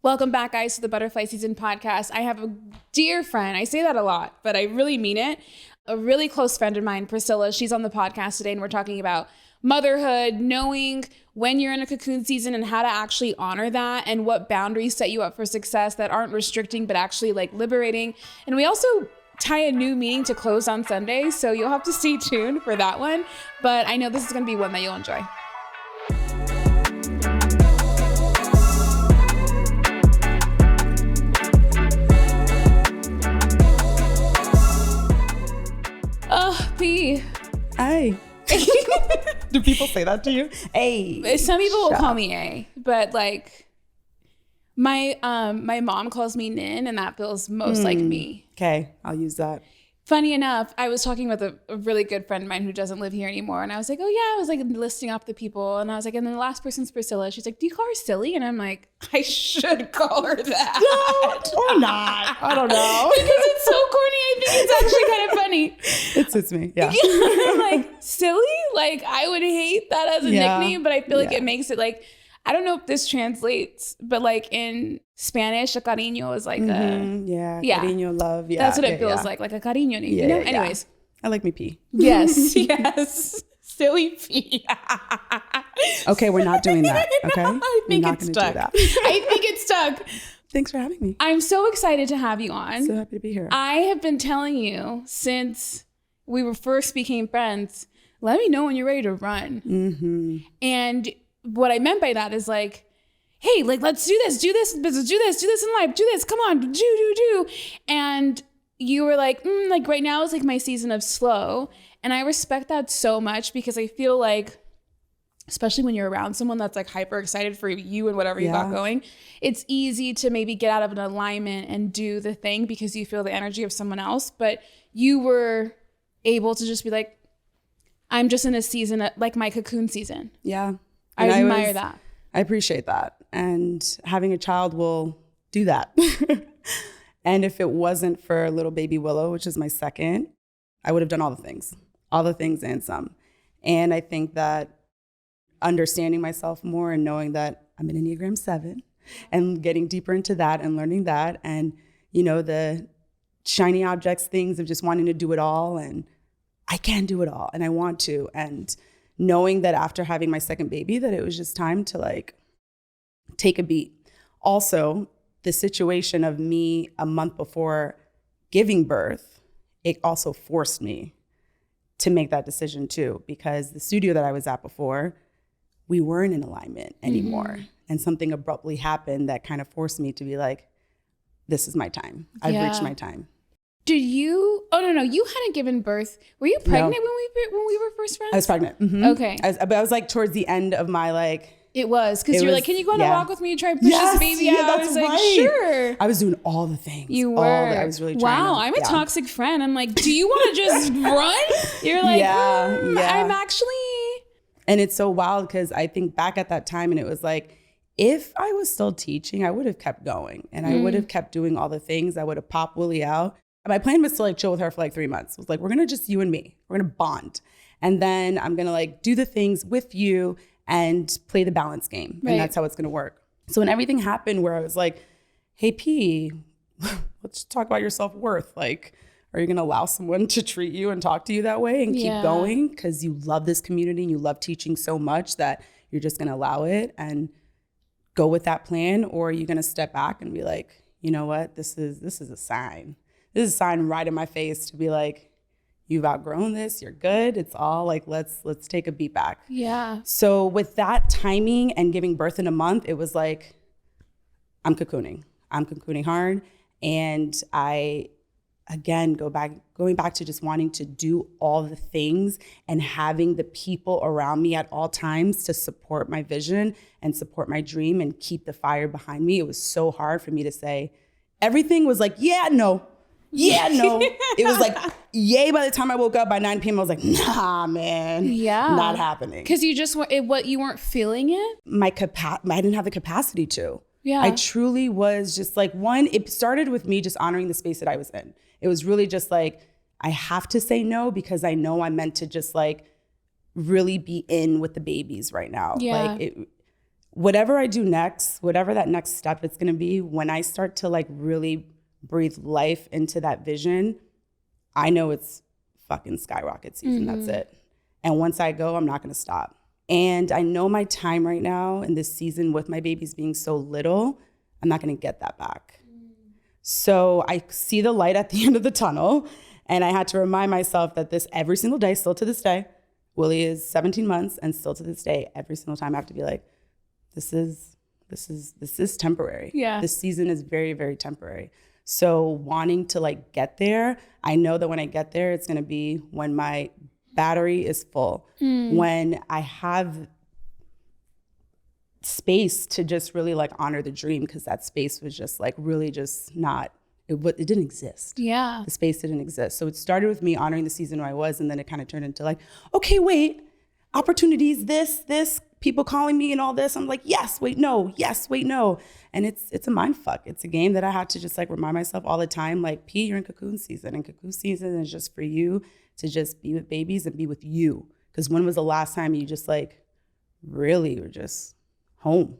Welcome back, guys, to the Butterfly Season podcast. I have a dear friend. I say that a lot, but I really mean it. A really close friend of mine, Priscilla. She's on the podcast today, and we're talking about motherhood, knowing when you're in a cocoon season and how to actually honor that, and what boundaries set you up for success that aren't restricting, but actually like liberating. And we also tie a new meaning to close on Sunday, so you'll have to stay tuned for that one. But I know this is going to be one that you'll enjoy. P. Hey. Do people say that to you? Hey. Some people will call me A, but like my mom calls me Nin, and that feels most like me. Okay, I'll use that. Funny enough, I was talking with a really good friend of mine who doesn't live here anymore. And I was like, oh yeah, I was like listing off the people. And I was like, and then the last person's Priscilla. She's like, do you call her silly? And I'm like, I should call her that. No, or not. I don't know. Because it's so corny. I think it's actually kind of funny. It suits me, yeah. I'm like, silly? Like, I would hate that as a nickname, but I feel like it makes it like, I don't know if this translates, but like in Spanish, a cariño is like cariño, love. Yeah, that's what it feels like a cariño name, you know? Anyways. I like me P. Yes, yes. Silly P. Okay, we're not doing that, okay? I think it's stuck. I think it's stuck. Thanks for having me. I'm so excited to have you on. So happy to be here. I have been telling you since we were first became friends, let me know when you're ready to run. Mm-hmm. And what I meant by that is like, hey, like, let's do this in life, do this, come on, do. And you were like, like right now is like my season of slow. And I respect that so much because I feel like, especially when you're around someone that's like hyper excited for you and whatever you got going, it's easy to maybe get out of an alignment and do the thing because you feel the energy of someone else. But you were able to just be like, I'm just in a season, like my cocoon season. Yeah. I admire that. I appreciate that. And having a child will do that. And if it wasn't for little baby Willow, which is my second, I would have done all the things and some. And I think that understanding myself more and knowing that I'm an Enneagram 7 and getting deeper into that and learning that and, you know, the shiny objects things of just wanting to do it all. And I can do it all and I want to. And knowing that after having my second baby, that it was just time to like take a beat. Also, the situation of me a month before giving birth, it also forced me to make that decision too, because the studio that I was at before, we weren't in alignment anymore. Mm-hmm. And something abruptly happened that kind of forced me to be like, this is my time. I've reached my time. Did you? Oh no, you hadn't given birth. Were you pregnant when we were first friends? I was pregnant. Mm-hmm. Okay, but I was like towards the end of my like. It was because you were like, "Can you go on a walk with me and try to push this baby out?" I was like, "Sure." I was doing all the things. You were. I was really trying. Wow, I'm a toxic friend. I'm like, "Do you want to just run?" You're like, I'm actually. And it's so wild because I think back at that time and it was like, if I was still teaching, I would have kept going and I would have kept doing all the things. I would have popped Willie out. My plan was to like chill with her for like 3 months. It was like, we're going to just you and me. We're going to bond. And then I'm going to like do the things with you and play the balance game. Right. And that's how it's going to work. So when everything happened where I was like, hey, P, let's talk about your self-worth. Like, are you going to allow someone to treat you and talk to you that way and keep going? Because you love this community and you love teaching so much that you're just going to allow it and go with that plan? Or are you going to step back and be like, you know what, this is a sign. This is a sign right in my face to be like, you've outgrown this, you're good. It's all like, let's take a beat back. Yeah. So with that timing and giving birth in a month, it was like, I'm cocooning hard. And I, again, going back to just wanting to do all the things and having the people around me at all times to support my vision and support my dream and keep the fire behind me. It was so hard for me to say, everything was like, yeah, no. It was like, yay, by the time I woke up by 9 p.m., I was like, nah, man. Yeah. Not happening. Because you just, you weren't feeling it? I didn't have the capacity to. Yeah. I truly was just like, it started with me just honoring the space that I was in. It was really just like, I have to say no because I know I'm meant to just like really be in with the babies right now. Yeah. Like whatever I do next, whatever that next step it's going to be, when I start to like really breathe life into that vision, I know it's fucking skyrocket season. That's it. And once I go, I'm not going to stop. And I know my time right now in this season with my babies being so little, I'm not going to get that back. So I see the light at the end of the tunnel. And I had to remind myself that this every single day, still to this day, Willie is 17 months, and still to this day, every single time I have to be like, this is temporary. Yeah. This season is very, very temporary. So wanting to like get there, I know that when I get there, it's going to be when my battery is full, when I have space to just really like honor the dream, because that space was just like really just not, it didn't exist. Yeah. The space didn't exist. So it started with me honoring the season where I was, and then it kind of turned into like, okay, wait, opportunities, this, people calling me and all this. I'm like, yes, wait, no, yes, wait, no. And it's a mind fuck. It's a game that I had to just like remind myself all the time, like, P, you're in cocoon season, and cocoon season is just for you to just be with babies and be with you. Because when was the last time you just like really were just home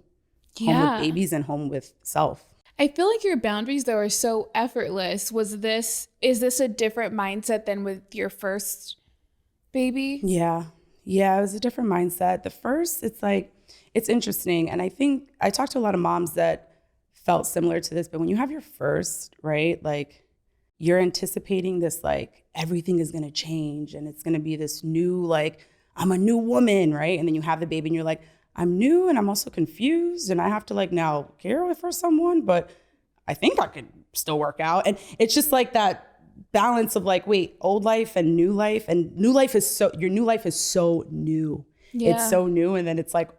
with babies and home with self? I feel like your boundaries though are so effortless. Is this a different mindset than with your first baby? Yeah, it was a different mindset. The first, it's like, it's interesting. And I think I talked to a lot of moms that felt similar to this, but when you have your first, right, like you're anticipating this, like everything is going to change and it's going to be this new, like, I'm a new woman, right? And then you have the baby and you're like, I'm new and I'm also confused and I have to like now care for someone, but I think I could still work out. And it's just like that balance of like, wait, old life and new life. And new life is so, your new life is so new. Yeah. It's so new. And then it's like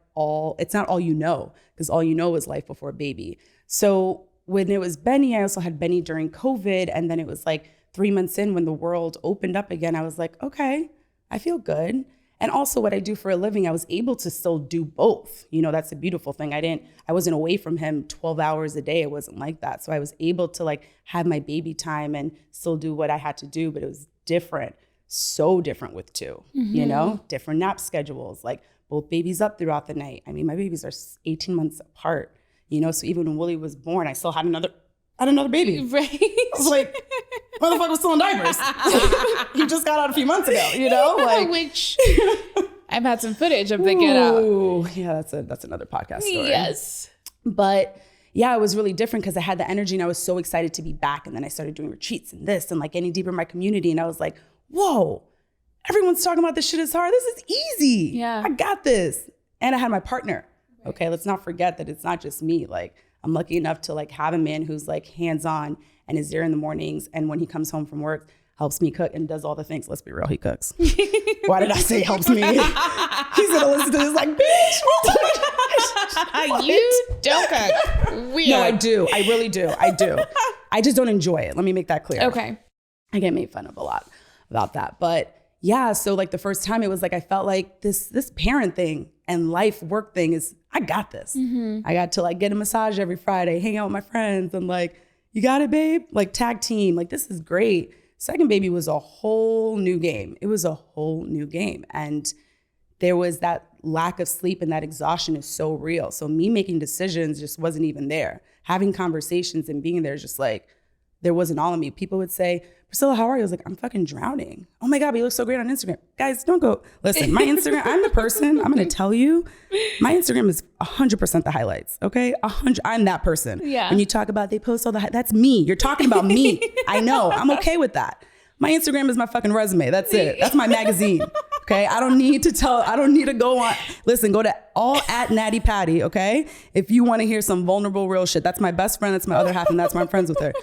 it's not all you know, because all you know is life before baby. So when it was Benny, I also had Benny during COVID. And then it was like 3 months in when the world opened up again, I was like, okay, I feel good. And also what I do for a living, I was able to still do both. You know, that's a beautiful thing. I wasn't away from him 12 hours a day. It wasn't like that. So I was able to like have my baby time and still do what I had to do, but it was different. So different with two, you know, different nap schedules, like both babies up throughout the night. I mean, my babies are 18 months apart, you know, so even when Willie was born, I still had another baby. Right. I was like, motherfucker was still in diapers. He just got out a few months ago, you know? Like, which I've had some footage of the get out. Yeah, that's another podcast story. Yes. But yeah, it was really different because I had the energy and I was so excited to be back. And then I started doing retreats and this and like getting deeper in my community. And I was like, whoa, everyone's talking about this shit is hard. This is easy. Yeah. I got this. And I had my partner. Right. Okay, let's not forget that it's not just me. Like, I'm lucky enough to like have a man who's like hands-on and is there in the mornings. And when he comes home from work, helps me cook and does all the things. Let's be real, he cooks. Why did I say helps me? He's gonna listen to this like, bitch, what? You don't cook. Weird. No, I do. I really do. I do. I just don't enjoy it. Let me make that clear. Okay. I get made fun of a lot about that. But yeah, so like the first time it was like, I felt like this parent thing and life work thing is, I got this. Mm-hmm. I got to like get a massage every Friday, hang out with my friends and like, you got it, babe? Like tag team, like this is great. Second baby was a whole new game. It was a whole new game. And there was that lack of sleep and that exhaustion is so real. So me making decisions just wasn't even there. Having conversations and being there is just like, there wasn't all of me. People would say, Priscilla, how are you? I was like, I'm fucking drowning. Oh my God, but you look so great on Instagram. Guys, don't go. Listen, my Instagram, I'm the person, I'm going to tell you, my Instagram is 100% the highlights, okay? 100, I'm that person. Yeah. When you talk about they post all the, that's me. You're talking about me. I know, I'm okay with that. My Instagram is my fucking resume. That's it. That's my magazine. Okay. I don't need to go on. Listen, go to all at Natty Patty. Okay. If you want to hear some vulnerable, real shit, that's my best friend. That's my other half. And that's why I'm friends with her.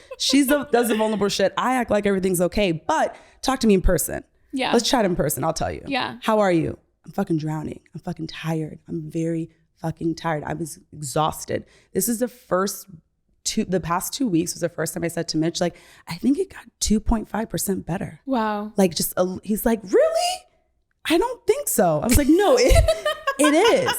Does the vulnerable shit. I act like everything's okay, but talk to me in person. Yeah. Let's chat in person. I'll tell you. Yeah. How are you? I'm fucking drowning. I'm fucking tired. I'm very fucking tired. I was exhausted. This is the past 2 weeks was the first time I said to Mitch, like, I think it got 2.5% better. Wow. Like he's like, really? I don't think so. I was like, no, it is.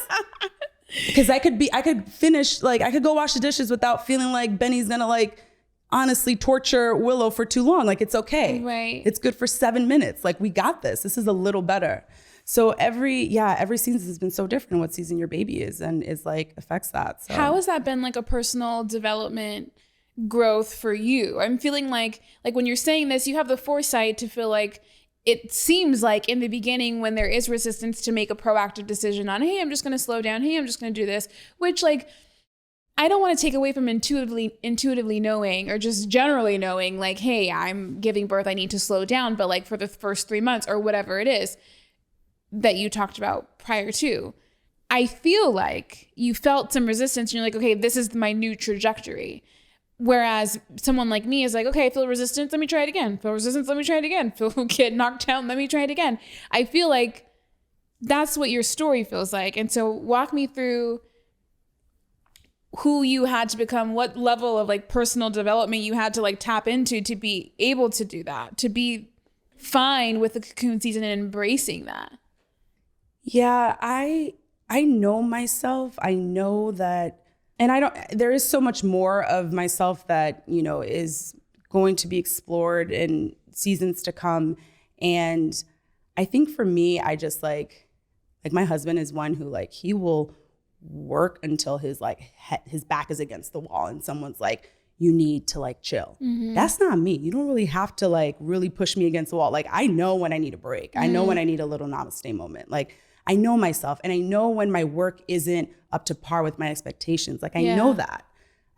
Because I could finish, like, I could go wash the dishes without feeling like Benny's gonna like honestly torture Willow for too long. Like, it's okay. Right. It's good for 7 minutes. Like, we got this. This is a little better. So every season has been so different what season your baby is and is like affects that. So how has that been like a personal development growth for you? I'm feeling like when you're saying this, you have the foresight to feel like it seems like in the beginning when there is resistance to make a proactive decision on, hey, I'm just going to slow down. Hey, I'm just going to do this, which like, I don't want to take away from intuitively knowing or just generally knowing like, hey, I'm giving birth, I need to slow down. But like for the first 3 months or whatever it is that you talked about prior to, I feel like you felt some resistance and you're like, okay, this is my new trajectory. Whereas someone like me is like, okay, I feel resistance, let me try it again. Feel resistance, let me try it again. Feel get knocked down, let me try it again. I feel like that's what your story feels like. And so walk me through who you had to become, what level of like personal development you had to like tap into to be able to do that, to be fine with the cocoon season and embracing that. Yeah, I know myself. I know that, and there is so much more of myself that, you know, is going to be explored in seasons to come. And I think for me, I just like my husband is one who like, he will work until his back is against the wall and someone's like, you need to like chill. Mm-hmm. That's not me. You don't really have to like really push me against the wall. Like I know when I need a break. Mm-hmm. I know when I need a little namaste moment. Like I know myself and I know when my work isn't up to par with my expectations. Like I know that.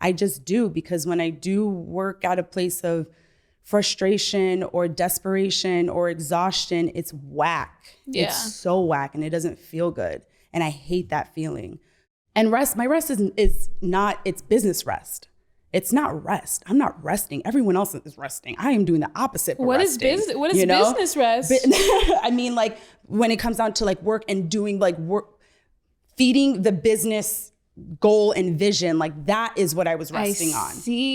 I just do, because when I do work at a place of frustration or desperation or exhaustion, it's whack. Yeah. It's so whack and it doesn't feel good. And I hate that feeling. And my rest is not, it's business rest. It's not rest. I'm not resting. Everyone else is resting. I am doing the opposite for resting. What is business rest? I mean, like when it comes down to like work and doing like work, feeding the business goal and vision, like that is what I was resting on.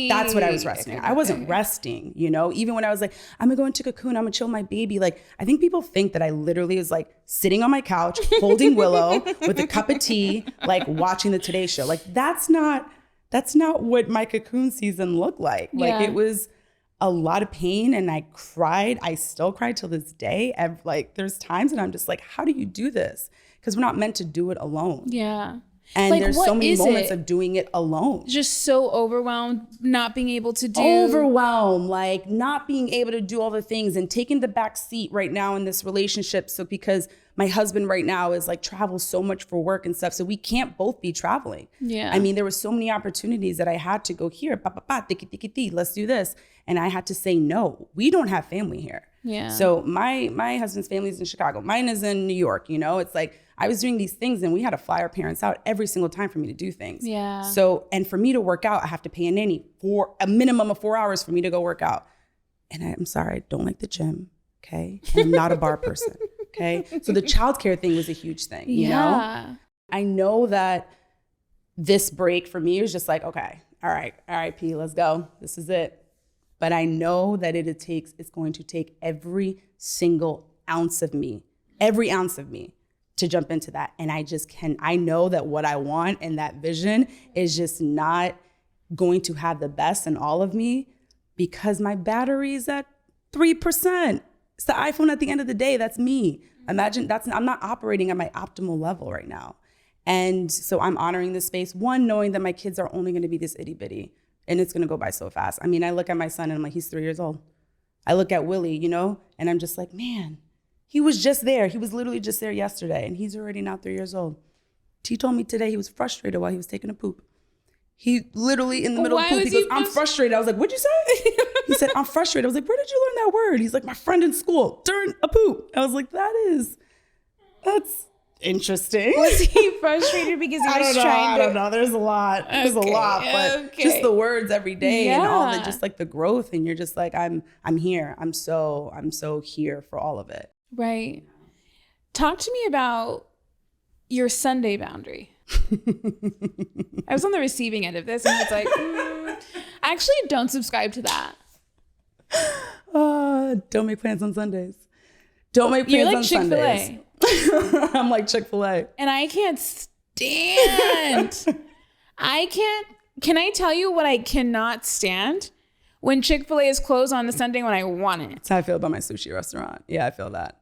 That's what I was resting on. I wasn't resting, you know, even when I was like, I'm gonna go into cocoon, I'm gonna chill my baby. Like, I think people think that I literally is like sitting on my couch, holding Willow with a cup of tea, like watching the Today Show. Like, that's not what my cocoon season looked like. Like, it was a lot of pain and I cried. I still cry till this day. Like, there's times and I'm just like, how do you do this? Because we're not meant to do it alone. Yeah. And like, there's so many moments of doing it alone. Just so overwhelmed, not being able to do. Overwhelmed, like not being able to do all the things and taking the back seat right now in this relationship. So because my husband right now is like travels so much for work and stuff. So we can't both be traveling. Yeah. I mean, there were so many opportunities that I had to go here, let's do this. And I had to say, no, we don't have family here. Yeah. So my husband's family is in Chicago. Mine is in New York. You know, it's like I was doing these things and we had to fly our parents out every single time for me to do things. Yeah. So, and for me to work out, I have to pay a nanny for a minimum of 4 hours for me to go work out. And I'm sorry, I don't like the gym. Okay. And I'm not a bar person. Okay. So the childcare thing was a huge thing. You know? I know that this break for me was just like, okay, all right, RIP, let's go. This is it. But I know that it's going to take every single ounce of me to jump into that. And I know that what I want and that vision is just not going to have the best in all of me because my battery is at 3%. It's the iPhone at the end of the day. That's me. Imagine I'm not operating at my optimal level right now. And so I'm honoring this space. One, knowing that my kids are only going to be this itty bitty and it's going to go by so fast. I mean, I look at my son and I'm like, he's 3 years old. I look at Willie, you know, and I'm just like, man, he was just there. He was literally just there yesterday and he's already now 3 years old. He told me today he was frustrated while he was taking a poop. He literally in the middle of poop, he goes, I'm frustrated. I was like, what'd you say? He said, I'm frustrated. I was like, where did you learn that word? He's like, my friend in school during a poop. I was like, that's interesting. Was he frustrated because he was trying to? I don't know. There's a lot. But just the words every day and all the just like the growth. And you're just like, I'm here. I'm so here for all of it. Right. Talk to me about your Sunday boundary. I was on the receiving end of this and it's like, I actually don't subscribe to that. Don't make plans on Sundays. Don't make plans on Sundays. You're like Chick-fil-A. I'm like Chick-fil-A. And I can't stand. Can I tell you what I cannot stand? when Chick-fil-A is closed on a Sunday when I want it. That's how I feel about my sushi restaurant. Yeah, I feel that.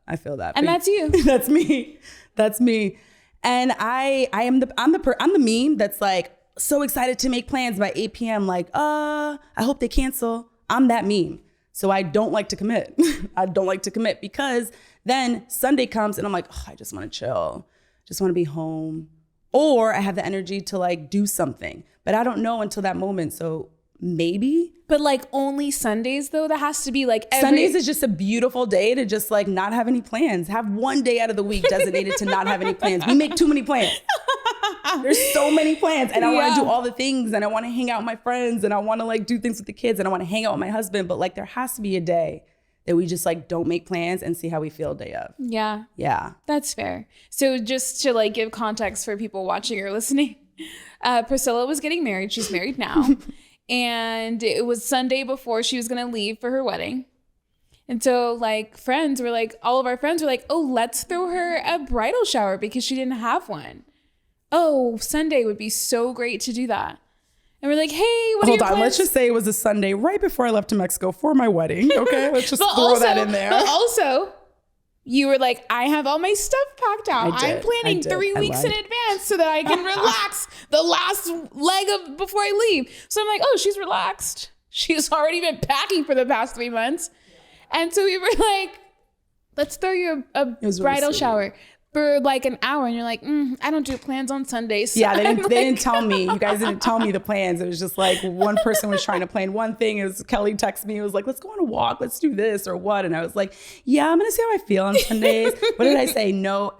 And that's you. That's me. That's me. And I'm the meme that's like so excited to make plans by 8 p.m. Like, I hope they cancel. I'm that meme. So I don't like to commit. I don't like to commit because then Sunday comes and I'm like, oh, I just want to chill. Just want to be home. Or I have the energy to like do something, but I don't know until that moment. So maybe. But like only Sundays though, that has to be like Sundays is just a beautiful day to just like not have any plans. Have one day out of the week designated to not have any plans. We make too many plans. There's so many plans and I want to do all the things and I want to hang out with my friends and I want to like do things with the kids and I want to hang out with my husband. But like there has to be a day that we just like don't make plans and see how we feel day of. Yeah. Yeah. That's fair. So just to like give context for people watching or listening, Priscilla was getting married. She's married now. And it was Sunday before she was going to leave for her wedding. And so like all of our friends were like, oh, let's throw her a bridal shower because she didn't have one. Oh, Sunday would be so great to do that. And we're like, hey, what are your plans? Let's just say it was a Sunday right before I left to Mexico for my wedding. Okay, let's just throw that in there. But also, you were like, I have all my stuff packed out. I'm planning 3 weeks in advance so that I can relax the last leg of before I leave. So I'm like, oh, she's relaxed. She's already been packing for the past 3 months. And so we were like, let's throw you a bridal shower for like an hour. And you're like, I don't do plans on Sundays. Yeah, they didn't tell me. You guys didn't tell me the plans. It was just like one person was trying to plan one thing. It was Kelly texted me. It was like, let's go on a walk. Let's do this or what. And I was like, yeah, I'm going to see how I feel on Sundays. What did I say? No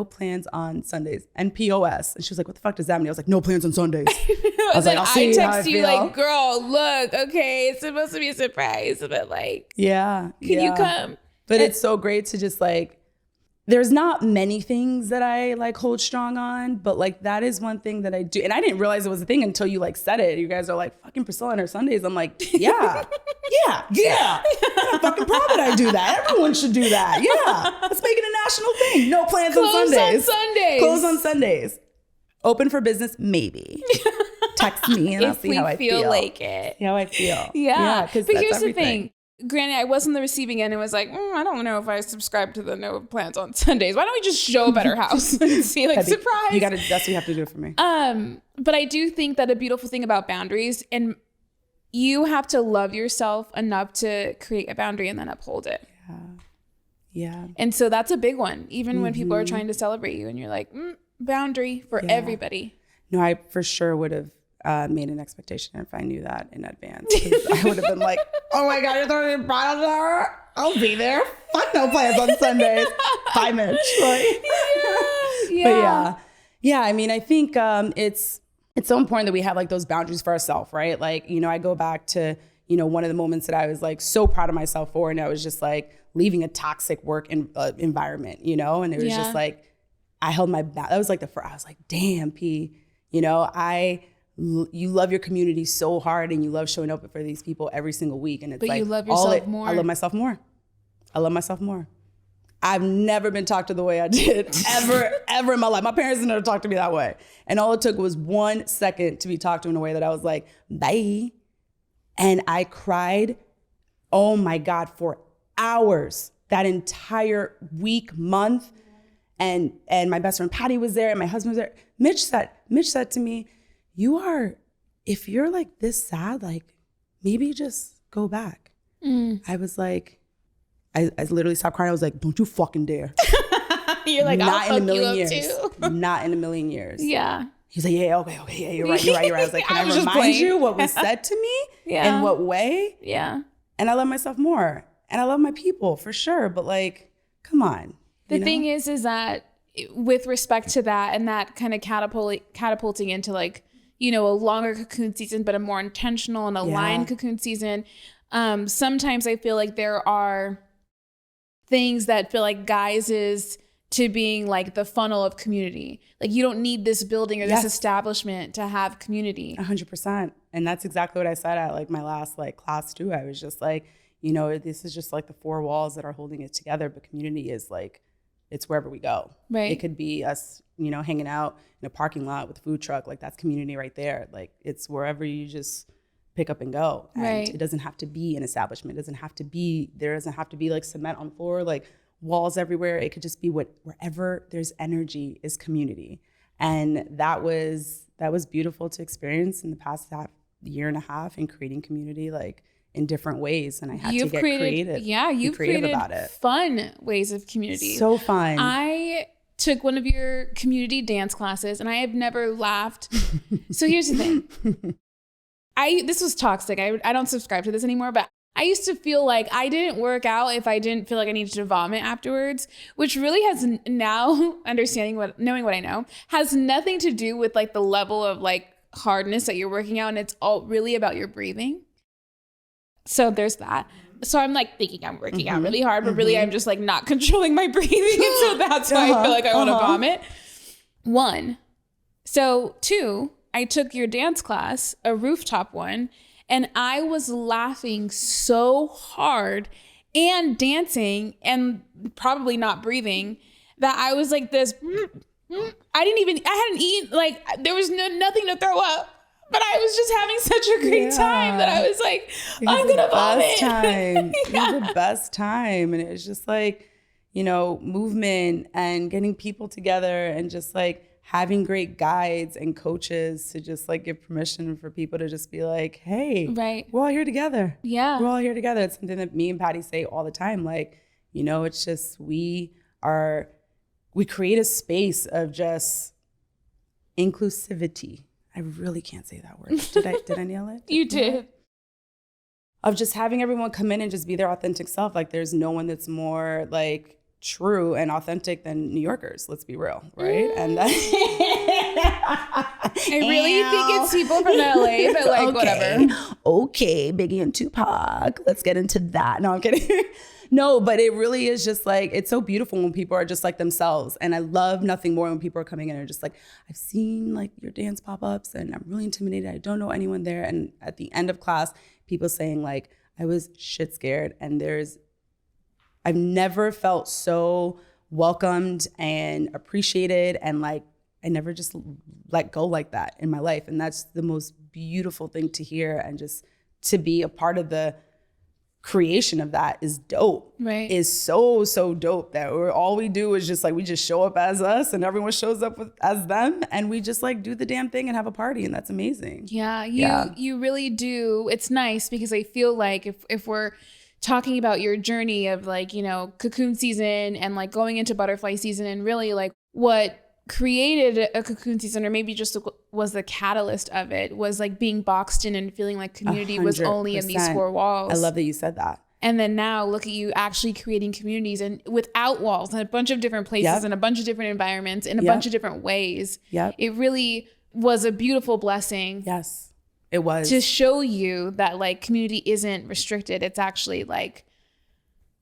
plans on Sundays. NPOS. And she was like, what the fuck does that mean? I was like, no plans on Sundays. I was like, I'll see how I feel. Like, girl, look, okay, it's supposed to be a surprise. But like, can you come? But it's so great to just like, there's not many things that I like hold strong on, but like that is one thing that I do. And I didn't realize it was a thing until you like said it. You guys are like, fucking Priscilla on her Sundays. I'm like, yeah. I'm fucking proud that I do that. Everyone should do that. Yeah. Let's make it a national thing. No plans on Sundays. Close on Sundays. Open for business, maybe. Text me and I'll see how I feel. Like it. See how I feel. Yeah. But here's the thing. Granted, I was on the receiving end and was like, I don't know if I subscribe to the no plans on Sundays. Why don't we just show up at her house and see like surprise? That's what you have to do for me. But I do think that a beautiful thing about boundaries, and you have to love yourself enough to create a boundary and then uphold it. Yeah. And so that's a big one, even when people are trying to celebrate you and you're like, boundary for everybody. No, I for sure would have made an expectation if I knew that in advance. I would have been like, oh my God, you're throwing a bridal shower? I'll be there. Fuck no plans on Sundays. Bye, Mitch. Like, But yeah. I mean, I think it's so important that we have like those boundaries for ourselves, right? Like, I go back to, one of the moments that I was like so proud of myself for, and I was just like leaving a toxic work environment, and it was just like, I held my back. That was like I was like, damn, P, you love your community so hard and you love showing up for these people every single week. And it's but like, you love yourself more. I love myself more. I love myself more. I've never been talked to the way I did ever in my life. My parents never talked to me that way. And all it took was 1 second to be talked to in a way that I was like, bye. And I cried, oh my God, for hours that entire week, month. And my best friend Patty was there and my husband was there. Mitch said to me, if you're like this sad, like maybe just go back. I was like, I literally stopped crying. I was like, don't you fucking dare. You're like, not I'll in a million fuck years. you up too. Not in a million years. Yeah. He's like, yeah, okay, yeah, you're right. I was like, can I remind you what was said to me? In what way? Yeah. And I love myself more. And I love my people for sure. But like, come on. The thing is that with respect to that and that kind of catapulting into like, a longer cocoon season, but a more intentional and aligned cocoon season. Sometimes I feel like there are things that feel like guises to being like the funnel of community. Like you don't need this building or this establishment to have community. 100%. And that's exactly what I said at like my last like class too. I was just like, this is just like the four walls that are holding it together, but community is like, it's wherever we go. Right. It could be us, hanging out in a parking lot with a food truck. Like that's community right there. Like it's wherever you just pick up and go. And Right. it doesn't have to be an establishment. There doesn't have to be like cement on the floor, like walls everywhere. It could just be wherever there's energy is community. And that was beautiful to experience in the past year and a half in creating community, like in different ways. And I had to get creative. Yeah, you've created about it. Fun ways of community. So fun. I took one of your community dance classes and I have never laughed. So here's the thing. This was toxic. I don't subscribe to this anymore, but I used to feel like I didn't work out if I didn't feel like I needed to vomit afterwards, which really has now knowing what I know, has nothing to do with like the level of like hardness that you're working out. And it's all really about your breathing. So there's that. So I'm like thinking I'm working out really hard, but really I'm just like not controlling my breathing. And so that's why I feel like I want to vomit. 1. So 2, I took your dance class, a rooftop one, and I was laughing so hard and dancing and probably not breathing that I was like this. I hadn't eaten, like there was nothing to throw up. But I was just having such a great time that I was like, I'm going to vomit. It was the best time. And it was just like, movement and getting people together and just like having great guides and coaches to just like give permission for people to just be like, hey, we're all here together. Yeah. We're all here together. It's something that me and Patty say all the time. Like, it's just, we create a space of just inclusivity. I really can't say that word. Did I nail it? You did. Of just having everyone come in and just be their authentic self. Like there's no one that's more like true and authentic than New Yorkers. Let's be real, right? And that I really think it's people from LA, but like whatever. Okay, Biggie and Tupac. Let's get into that. No, I'm kidding. No, but it really is just like, it's so beautiful when people are just like themselves. And I love nothing more when people are coming in and are just like, I've seen like your dance pop-ups and I'm really intimidated. I don't know anyone there. And at the end of class, people saying like, I was shit scared. And I've never felt so welcomed and appreciated. And like, I never just let go like that in my life. And that's the most beautiful thing to hear. And just to be a part of the creation of that is dope. Right. Is so dope that all we do is just like, we just show up as us and everyone shows up as them and we just like do the damn thing and have a party, and that's amazing. Yeah, you really do. It's nice because I feel like if we're talking about your journey of like, cocoon season and like going into butterfly season, and really like what created a cocoon season, or maybe just was the catalyst of it, was like being boxed in and feeling like community was only in these 4 walls. I love that you said that. And then now look at you actually creating communities and without walls in a bunch of different places and a bunch of different environments in a bunch of different ways. Yep. It really was a beautiful blessing. Yes, it was. To show you that like community isn't restricted. It's actually like,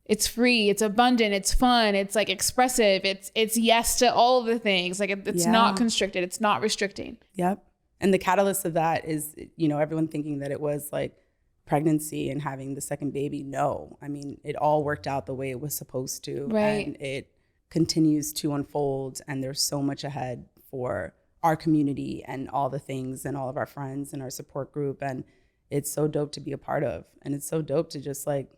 it's free, it's abundant, it's fun, it's like expressive, it's yes to all of the things. Like it's not constricted, it's not restricting. Yep. And the catalyst of that is, everyone thinking that it was like pregnancy and having the second baby. No, I mean, it all worked out the way it was supposed to. Right. And it continues to unfold. And there's so much ahead for our community and all the things and all of our friends and our support group. And it's so dope to be a part of. And it's so dope to just like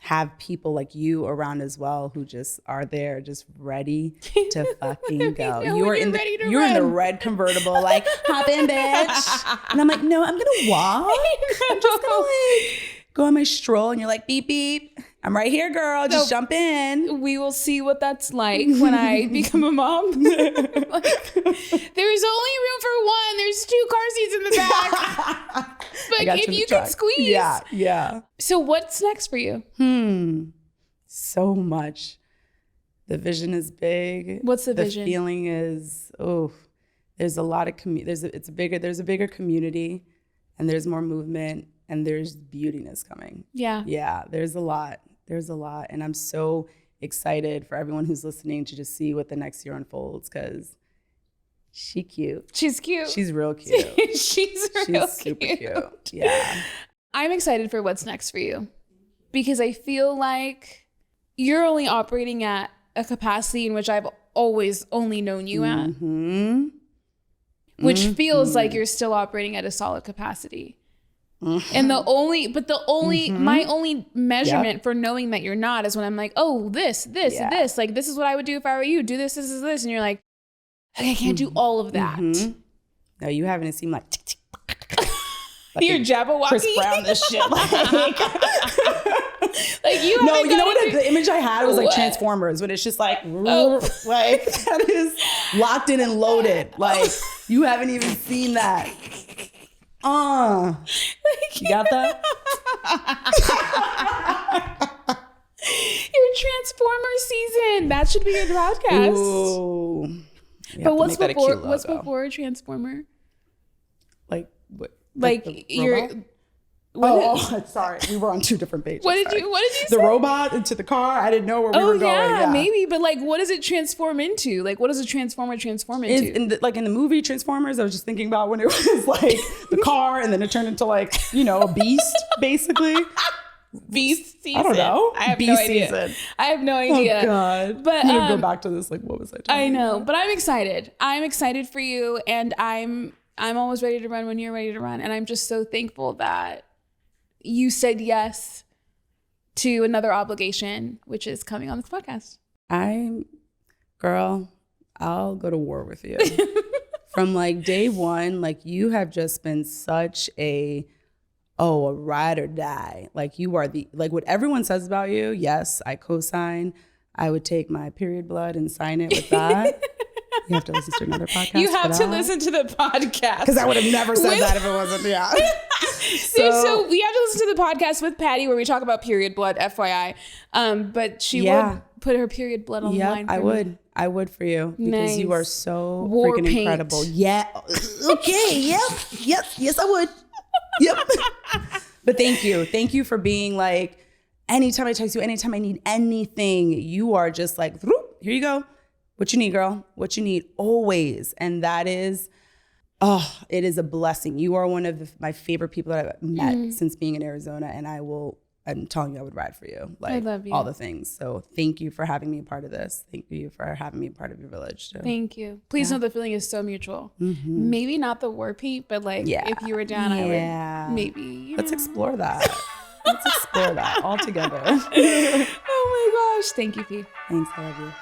have people like you around as well who just are there, just ready to fucking go. You're in the red convertible, like hop in, bitch. And I'm like, no, I'm gonna walk. I'm just gonna like go on my stroll, and you're like, beep beep. I'm right here, girl. Just jump in. We will see what that's like when I become a mom. Like, there's only room for one. There's 2 car seats in the back. But if you can squeeze. Yeah. So what's next for you? So much. The vision is big. What's the vision? The feeling is, there's a lot of there's a bigger community, and there's more movement, and there's beautiness coming. Yeah, there's a lot. And I'm so excited for everyone who's listening to just see what the next year unfolds, because she's cute. She's cute. She's real cute. She's super cute. Yeah. I'm excited for what's next for you, because I feel like you're only operating at a capacity in which I've always only known you at, which feels like you're still operating at a solid capacity. And my only measurement for knowing that you're not is when I'm like, oh, this, like, this is what I would do if I were you. Do this, this. And you're like, okay, I can't do all of that. No, you having it seem like, you're Jabberwocky. Chris Brown, this shit. Like, like you no, you know what? The image I had was like Transformers, when it's just like, like that is locked in and loaded. Like you haven't even seen that. You got that? Your Transformer season. That should be your podcast. Ooh. But what's before Transformer? Like what? Like your. Sorry. We were on two different pages. What did you say? The robot into the car. I didn't know where we were going. Yeah, maybe. But like, what does it transform into? Like, what does a transformer transform into? In the movie Transformers, I was just thinking about when it was like the car and then it turned into like, a beast, basically. Beast season. I don't know. I have beast no idea. Season. I have no idea. Oh God. But I'm gonna go back to this. Like, what was I talking I know, about? but I'm excited. I'm excited for you, and I'm always ready to run when you're ready to run, and I'm just so thankful that you said yes to another obligation, which is coming on this podcast. Girl, I'll go to war with you. From like day one, like you have just been such a ride or die. Like you are like what everyone says about you. Yes, I co-sign. I would take my period blood and sign it with that. You have to listen to another podcast. You have to listen to the podcast. Because I would have never said that if it wasn't, So we have to listen to the podcast with Patty where we talk about period blood, FYI. But she would put her period blood on the line. I would for you. Because you are so War freaking paint. Incredible. Yeah. Okay. Yep. Yes, I would. Yep. But thank you. Thank you for being like, anytime I text you, anytime I need anything, you are just like, here you go. What you need, girl. What you need always. And that is, it is a blessing. You are one of my favorite people that I've met since being in Arizona. And I'm telling you, I would ride for you. Like, I love you. All the things. So thank you for having me a part of this. Thank you for having me a part of your village too. Thank you. Please know the feeling is so mutual. Maybe not the war paint, but like if you were down, I would maybe. Let's explore that. Let's explore that all together. Oh my gosh. Thank you, P. Thanks. I love you.